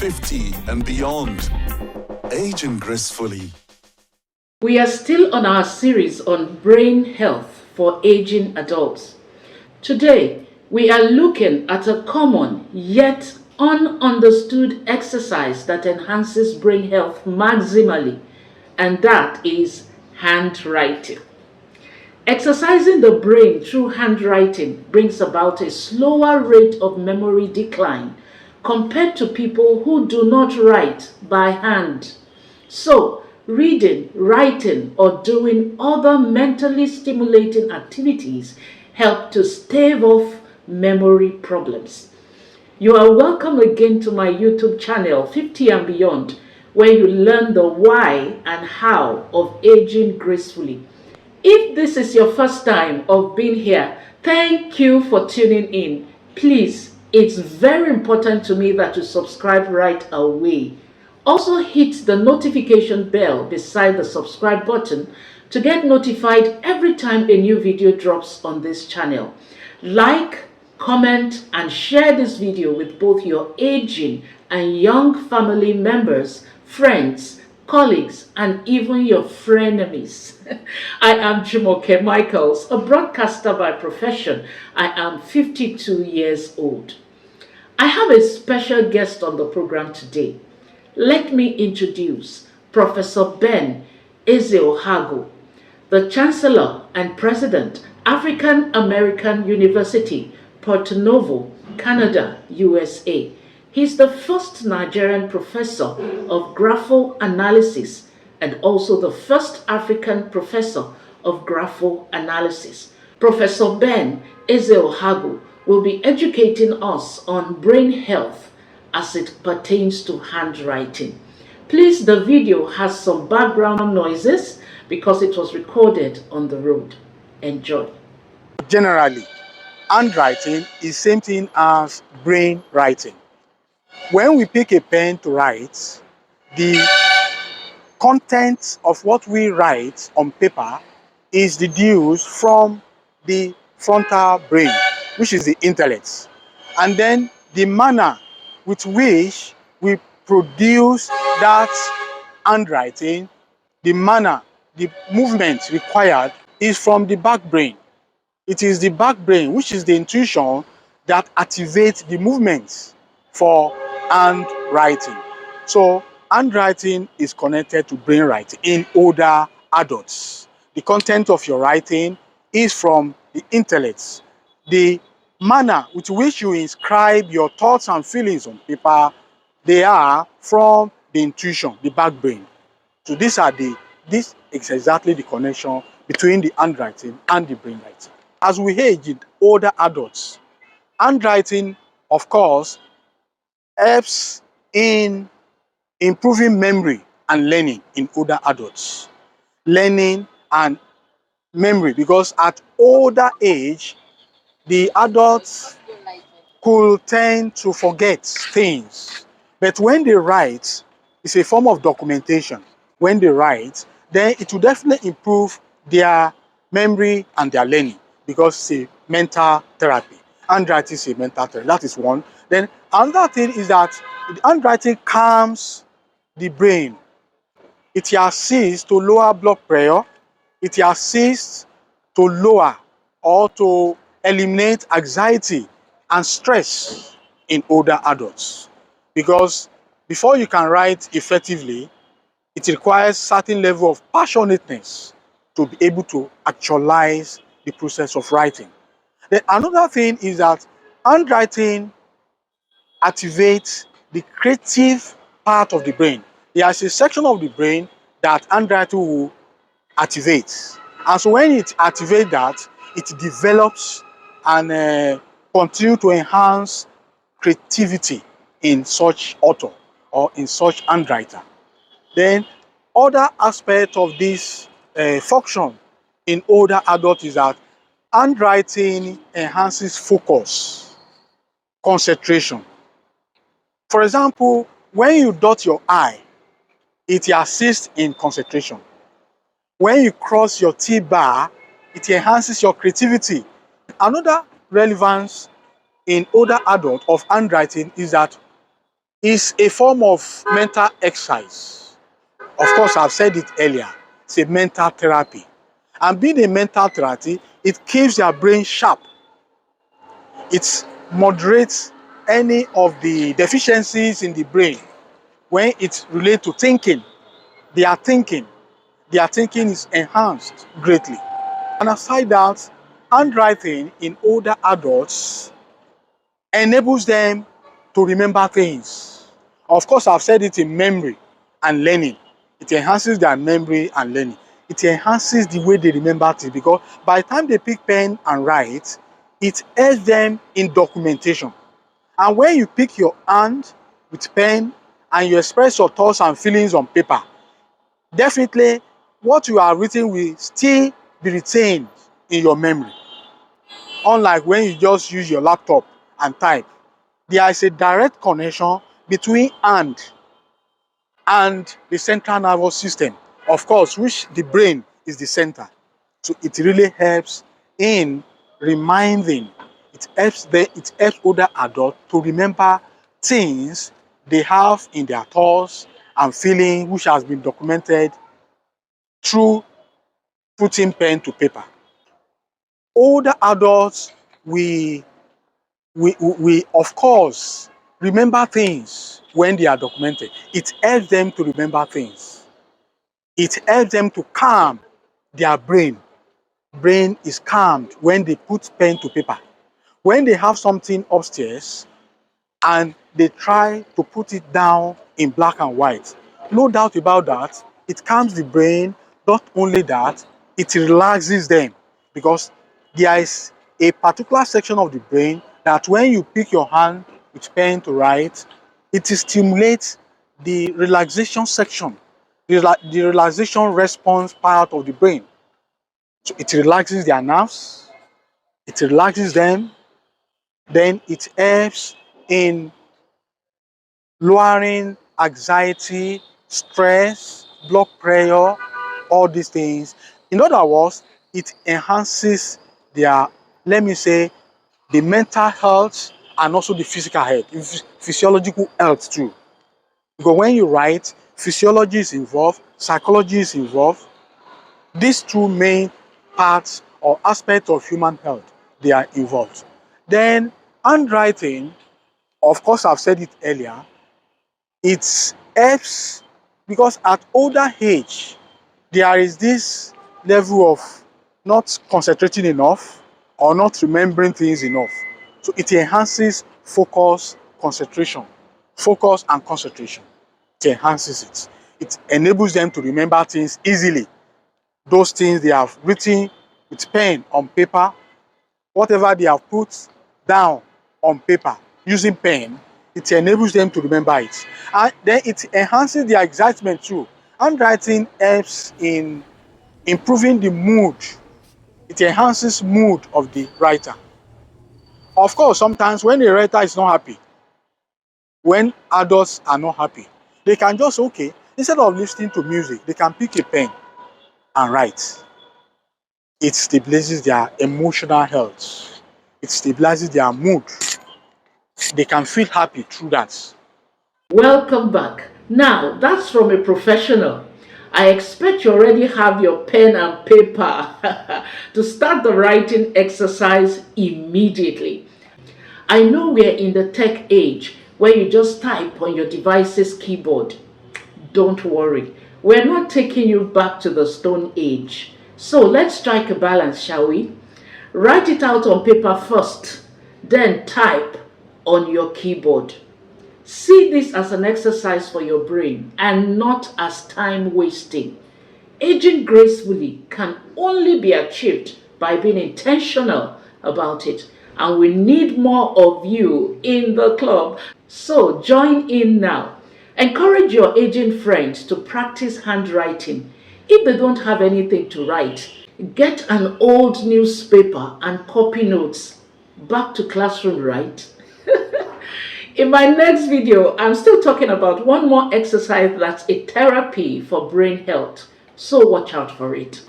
50 and beyond. Aging gracefully. We are still on our series on brain health for aging adults. Today, we are looking at a common yet ununderstood exercise that enhances brain health maximally, and that is handwriting. Exercising the brain through handwriting brings about a slower rate of memory decline compared to people who do not write by hand. So, reading, writing, or doing other mentally stimulating activities help to stave off memory problems. You are welcome again to my YouTube channel, 50 and Beyond, where you learn the why and how of aging gracefully. If this is your first time of being here, thank you for tuning in. Please, it's very important to me that you subscribe right away. Also hit the notification bell beside the subscribe button to get notified every time a new video drops on this channel. Like, comment, and share this video with both your aging and young family members, friends, colleagues, and even your frenemies. I am Jumoke Michaels, a broadcaster by profession. I am 52 years old. I have a special guest on the program today. Let me introduce Professor Ben Ezeohago, the Chancellor and President, African American University, Porto Novo, Canada, USA. He's the first Nigerian professor of grapho-analysis and also the first African professor of grapho-analysis. Professor Ben Ezeohago will be educating us on brain health as it pertains to handwriting. Please, the video has some background noises because it was recorded on the road. Enjoy. Generally, handwriting is same thing as brain writing. When we pick a pen to write, the content of what we write on paper is deduced from the frontal brain, which is the intellect. And then the manner with which we produce that handwriting, the manner, the movement required is from the back brain. It is the back brain, which is the intuition that activates the movements for handwriting. So handwriting is connected to brain writing in older adults. The content of your writing is from the intellect. The manner with which you inscribe your thoughts and feelings on paper, they are from the intuition, the back brain. So this is exactly the connection between the handwriting and the brain writing. As we age in older adults, handwriting, of course, helps in improving memory and learning in older adults. Learning and memory, because at older age, the adults could tend to forget things. But when they write, it's a form of documentation. When they write, then it will definitely improve their memory and their learning, because it's a mental therapy. Handwriting is a mental therapy. That is one. Then another thing is that the handwriting calms the brain. It assists to lower blood pressure. It assists to lower or to eliminate anxiety and stress in older adults. Because before you can write effectively, it requires certain level of passionateness to be able to actualize the process of writing. Then another thing is that handwriting activates the creative part of the brain. There is a section of the brain that handwriting will activate. And so when it activates that, it develops and continue to enhance creativity in such author or in such handwriter. Then other aspect of this function in older adults is that handwriting enhances focus, concentration. For example, when you dot your I, it assists in concentration. When you cross your T-bar, it enhances your creativity. Another relevance in older adult of handwriting is that is a form of mental exercise. Of course, I've said it earlier. It's a mental therapy. And being a mental therapy, it keeps your brain sharp. It moderates any of the deficiencies in the brain when it relates to thinking. Their thinking, their thinking is enhanced greatly. And aside that, handwriting in older adults enables them to remember things. Of course, I've said it in memory and learning. It enhances their memory and learning. It enhances the way they remember things, because by the time they pick pen and write, it helps them in documentation. And when you pick your hand with pen and you express your thoughts and feelings on paper, definitely what you have written will still be retained in your memory. Unlike when you just use your laptop and type, there is a direct connection between hand and the central nervous system, of course, which the brain is the center. So it really helps in reminding. It helps older adults to remember things they have in their thoughts and feeling, which has been documented through putting pen to paper. Older adults, we of course remember things when they are documented. It helps them to remember things. It helps them to calm their brain. Brain is calmed when they put pen to paper. When they have something upstairs and they try to put it down in black and white, no doubt about that, it calms the brain. Not only that, it relaxes them, because there is a particular section of the brain that when you pick your hand with pen to write, it stimulates the relaxation section, the relaxation response part of the brain. So it relaxes their nerves, it relaxes them, then it helps in lowering anxiety, stress, blood pressure, all these things. In other words, it enhances their, let me say, the mental health and also the physical health, physiological health too. Because when you write, physiology is involved, psychology is involved. These two main parts or aspects of human health, they are involved. Then handwriting, of course, I've said it earlier, it helps because at older age, there is this level of not concentrating enough or not remembering things enough. So it enhances focus and concentration. It enhances it. It enables them to remember things easily. Those things they have written with pen on paper, whatever they have put down on paper using pen, it enables them to remember it. And then it enhances their excitement too. Handwriting helps in improving the mood. It enhances mood of the writer. Of course, sometimes when a writer is not happy, when adults are not happy, they can just, okay, instead of listening to music, they can pick a pen and write. It stabilizes their emotional health. It stabilizes their mood. They can feel happy through that. Welcome back. Now, that's from a professional. I expect you already have your pen and paper to start the writing exercise immediately. I know we're in the tech age where you just type on your device's keyboard. Don't worry, we're not taking you back to the Stone Age. So let's strike a balance, shall we? Write it out on paper first, then type on your keyboard. See this as an exercise for your brain and not as time wasting. Aging gracefully can only be achieved by being intentional about it. And we need more of you in the club. So join in now. Encourage your aging friends to practice handwriting. If they don't have anything to write, get an old newspaper and copy notes. Back to classroom, right? In my next video, I'm still talking about one more exercise that's a therapy for brain health. So watch out for it.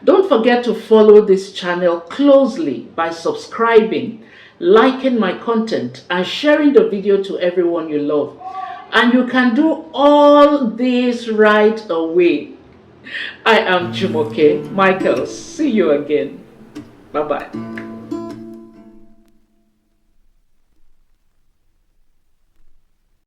Don't forget to follow this channel closely by subscribing, liking my content, and sharing the video to everyone you love. And you can do all this right away. I am Jumoke Michael. See you again. Bye-bye.